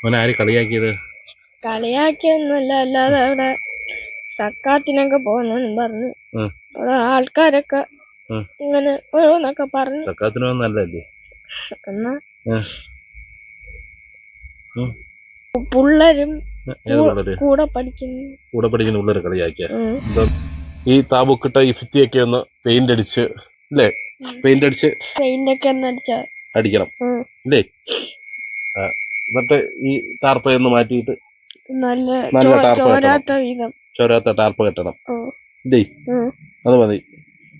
മോനെ ആര് കളിയാക്കിയത്? കളിയാക്കിയൊന്നുമല്ല, അല്ലാതെ അവിടെ സക്കാത്തിനൊക്കെ പോന്നെന്നും പറഞ്ഞു. അവിടെ ആൾക്കാരൊക്കെ ഇങ്ങനെ ഓരോന്നൊക്കെ പറഞ്ഞു. സക്കാത്തിന് നല്ലല്ലേ? എന്നാ പിള്ളേരും കൂടെ പഠിക്കുന്ന പിള്ളേരെ കളിയാക്കിയ ഈ താബുക്കിട്ട ഈ ഭിത്തിയൊക്കെ ഒന്ന് പെയിന്റ് അടിച്ച് അല്ലേ? പെയിന്റ് ഒക്കെ അടിക്കണം അല്ലേ? എന്നിട്ട് ഈ ടാർപ്പയൊന്ന് മാറ്റിയിട്ട് നല്ല ചോരാത്ത ടാർപ്പ് കെട്ടണം ഇല്ലേ? അത് മതി,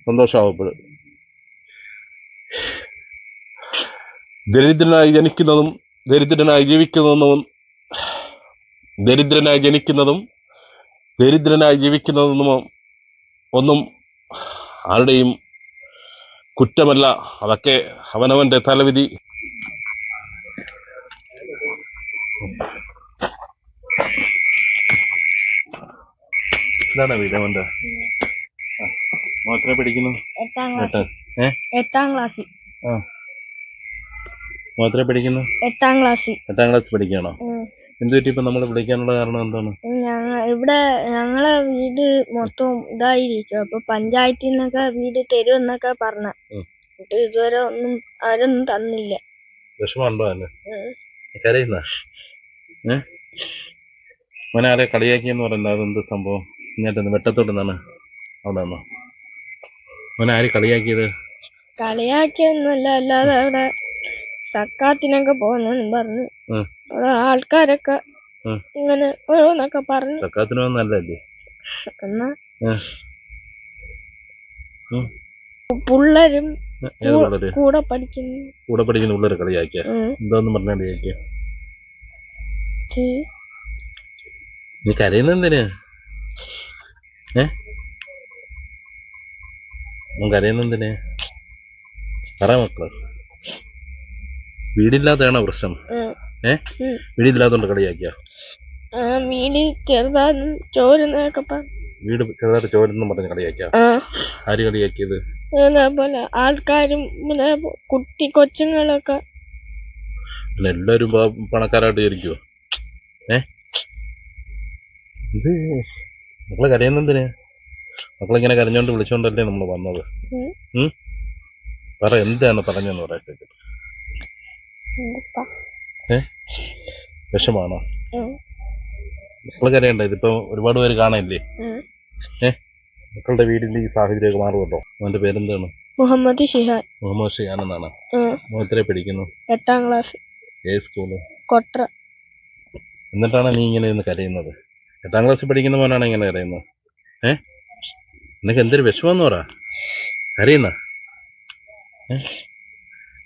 സന്തോഷമാവും. ഇപ്പോഴും ദരിദ്രനായി ജനിക്കുന്നതും ദരിദ്രനായി ജീവിക്കുന്നതും ഒന്നും ആരുടെയും കുറ്റമല്ല. അതൊക്കെ അവനവന്റെ തലവിധി. ഇതാണ് വീടവന്റെ. മോനെ പഠിക്കുന്നു 8ാം ക്ലാസ്സിൽ. മോനെ പഠിക്കുന്നു 8ാം ക്ലാസ് പഠിക്കുകയാണോ? എന്ത് പറ്റി ഇപ്പൊ നമ്മള് വിളിക്കാനുള്ള കാരണം എന്താണ്? ഇവിടെ ഞങ്ങളെ വീട് മൊത്തം ഇതായിരിക്കും. അപ്പൊ പഞ്ചായത്തിൽ നിന്നൊക്കെ വീട് തരുമെന്നൊക്കെ പറഞ്ഞ, ഇതുവരെ അവരൊന്നും തന്നില്ല. വിഷമമുണ്ടോ അല്ലേ? കരയുന്ന മോനെ ആരെ കളിയാക്കിയെന്ന് പറയുന്നത് അതെന്ത് സംഭവം? ഇങ്ങോട്ട് വെട്ടത്തോട്ട് നിന്നാണ് അവിടെ നിന്നോ? മോനെ ആര് കളിയാക്കിയത്? കളിയാക്കിയൊന്നുമല്ല, അല്ലാതെ അവിടെ സക്കാത്തിനൊക്കെ പോന്നെന്നും പറഞ്ഞു. അവിടെ ആൾക്കാരൊക്കെ ഇങ്ങനെ ഓരോന്നൊക്കെ പറഞ്ഞു. സക്കാത്തിന് നല്ലല്ലേ? എന്നാ പിള്ളേരും കൂടെ പഠിക്കുന്ന പിള്ളേരെ കളിയാക്കിയ എന്താന്ന് പറഞ്ഞ കളിയാക്കിയ? നീ കരയുന്നെന്തിന്? കരയുന്നെന്തിന്? പറ മക്കള്. വീടില്ലാത്തതാണോ പ്രശ്നം? വീടില്ലാത്തോണ്ട് കളിയാക്കിയ? വീട് ചെറുതാനും ചോരുന്നൊക്കെ പറഞ്ഞു. വീട് ചെറുതായിട്ട് ചോരുന്നും പറഞ്ഞ് കളിയാക്കിയ? ആര് കളിയാക്കിയത്? അതേപോലെ ആൾക്കാരും കൊച്ചുങ്ങളൊക്കെ. എല്ലാരും പണക്കാരായിട്ട് ജനിക്കുവോ? ഇത് മക്കളെ കരയുന്നെന്തിന്? മക്കളിങ്ങനെ കരഞ്ഞോണ്ട് വിളിച്ചോണ്ടല്ലേ നമ്മൾ വന്നത്. പറ, എന്താണ് പറഞ്ഞെന്ന് പറയട്ടെ. വിഷമാണോ? മക്കള് കരയണ്ട, ഇതിപ്പോ ഒരുപാട് പേര് കാണാനില്ലേ? മക്കളുടെ വീടിന്റെ ഈ സാഹചര്യമൊക്കെ മാറുമല്ലോ. അവന്റെ പേരെന്താണ്? മുഹമ്മദ് ഷിഹാൻ എന്നാണ്. മോനെ പഠിക്കുന്നു 8ാം ക്ലാസ്. ഏത് സ്കൂള്? കൊട്ര. എന്നിട്ടാണ് നീ ഇങ്ങനെ ഒന്ന് കരയുന്നത്? 8ാം ക്ലാസ്സിൽ പഠിക്കുന്ന മോനാണ് ഇങ്ങനെ കരയുന്നത്? നിനക്ക് എന്തൊരു വിഷമെന്ന് പറ. കരയുന്ന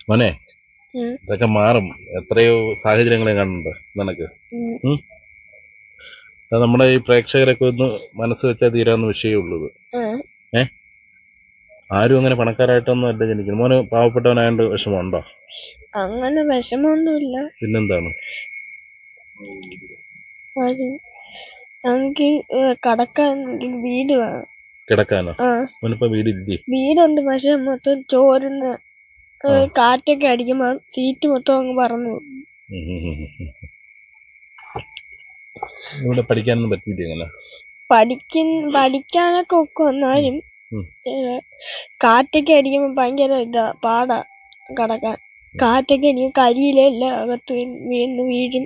മോനെ, ഇതൊക്കെ മാറും. എത്രയോ സാഹചര്യങ്ങളെ കാണുന്നുണ്ട് നിനക്ക്. അത് നമ്മുടെ ഈ പ്രേക്ഷകരൊക്കെ ഒന്ന് മനസ്സ് വെച്ചാൽ തീരാവുന്ന വിഷയമുള്ളത്. ആരും അങ്ങനെ പണക്കാരായിട്ടൊന്നും അല്ല ജനിക്കുന്നത്. മോന് പാവപ്പെട്ടവനായോണ്ട് വിഷമമുണ്ടോ? അങ്ങനെ വിഷമമൊന്നുമില്ല. പിന്നെന്താണ്? ഞങ്ങക്ക് കടക്കാൻ വീട് വേണം. കിടക്കാനോ? മോനിപ്പോ വീടില്ലേ? വീടുണ്ട്, പക്ഷെ മൊത്തം ചോരുന്ന കാറ്റൊക്കെ അടിക്കുമ്പോ സീറ്റ് മൊത്തം അങ്ങ് പറന്നു. ഇവിടെ പഠിക്കാനൊന്നും പറ്റിയില്ല. ഇങ്ങനെ പഠിക്കാനൊക്കെ ഒക്കെ വന്നാലും കാറ്റൊക്കെ അടിക്കുമ്പോ ഭയങ്കര പാടാ കിടക്കാൻ. കാറ്റൊക്കെ അടിക്കും, കരിയിലെല്ലാം അകത്ത് വീഴും.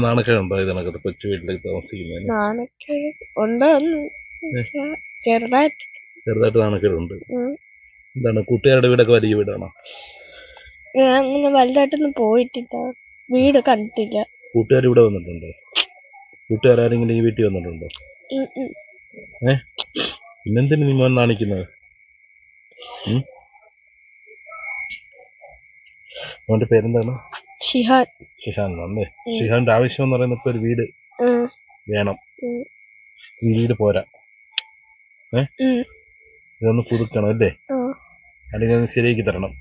നാണക്കേടുണ്ടോ ഇതിനകത്ത് കൊച്ചു വീട്ടിലേക്ക് താമസിക്കുന്നതിന്? നാണക്കേട് ഉണ്ടോന്ന് ചെറുതായിട്ട് നാണക്കേടുണ്ട്. എന്താണ്, കൂട്ടുകാരുടെ വീടൊക്കെ വലിയ വീടാണോ? ഞാൻ അങ്ങനെ വലുതായിട്ടൊന്നും പോയിട്ടില്ല, വീട് കണ്ടിട്ടില്ല. കൂട്ടുകാർ ഇവിടെ വന്നിട്ടുണ്ടോ? കൂട്ടുകാരെങ്കിലും ഈ വീട്ടിൽ വന്നിട്ടുണ്ടോ? പിന്നെന്തിനു നീ മോൻ നാണിക്കുന്നത്? മോന്റെ പേരെന്താണ്? ഷിഹാൻ. അല്ലേ? ഷിഹാന്റെ ആവശ്യം എന്ന് പറയുന്നത് ഇപ്പൊ ഒരു വീട് വേണം. ഈ വീട് പോരാ, ഇതൊന്ന് പുതുക്കണം അല്ലേ? അല്ലെങ്കിൽ ഒന്ന് ശരിയാക്കി തരണം.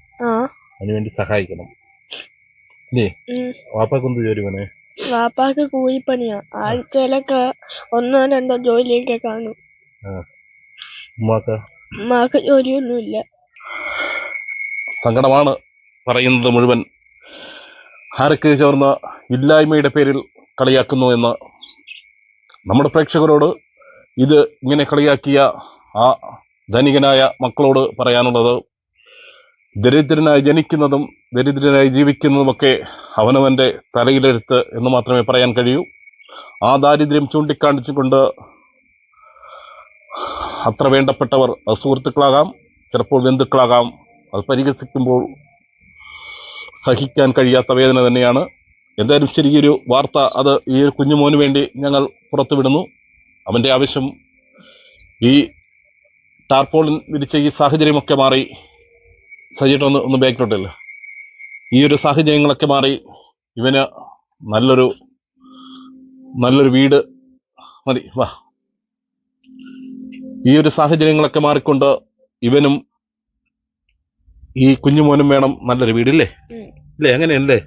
അതിനുവേണ്ടി സഹായിക്കണം അല്ലേ? വാപ്പാക്കൊന്ത് ജോലി വേണേ? വാപ്പാക്ക് കൂലിപ്പണിയാ. ആഴ്ചയിലൊക്കെ 1-2 ജോലിയൊക്കെ കാണും. ഉമ്മാക്ക് ജോലിയൊന്നുമില്ല. സങ്കടമാണ് പറയുന്നത് മുഴുവൻ. ആരൊക്കെ ചേർന്ന് ഇല്ലായ്മയുടെ പേരിൽ കളിയാക്കുന്നു എന്ന് നമ്മുടെ പ്രേക്ഷകരോട് ഇത് ഇങ്ങനെ കളിയാക്കിയ ആ ധനികനായ മക്കളോട് പറയാനുള്ളത്, ദരിദ്രനായി ജനിക്കുന്നതും ദരിദ്രനായി ജീവിക്കുന്നതുമൊക്കെ അവനവൻ്റെ തലയിലെഴുത്ത് എന്ന് മാത്രമേ പറയാൻ കഴിയൂ. ആ ദാരിദ്ര്യം ചൂണ്ടിക്കാണിച്ചുകൊണ്ട് അത്ര വേണ്ടപ്പെട്ടവർ അത് സുഹൃത്തുക്കളാകാം, ചിലപ്പോൾ ബന്ധുക്കളാകാം, അത് പരിഹസിക്കുമ്പോൾ സഹിക്കാൻ കഴിയാത്ത വേദന തന്നെയാണ്. എന്തായാലും ശരിയൊരു വാർത്ത അത് ഈ കുഞ്ഞുമോന് വേണ്ടി ഞങ്ങൾ പുറത്തുവിടുന്നു. അവൻ്റെ ആവശ്യം ഈ ടാർപോളിൻ വിരിച്ച ഈ സാഹചര്യമൊക്കെ മാറി, സജിയിട്ട് ഒന്ന് ബാക്കിലോട്ടല്ല, ഈ ഒരു സാഹചര്യങ്ങളൊക്കെ മാറി ഇവന് നല്ലൊരു വീട് മതി. വാ, ഈ ഒരു സാഹചര്യങ്ങളൊക്കെ മാറിക്കൊണ്ട് ഇവനും ഈ കുഞ്ഞുമോനും വേണം നല്ലൊരു വീടില്ലേ? ഉം. ഇല്ലേ? അങ്ങനെയല്ലേ?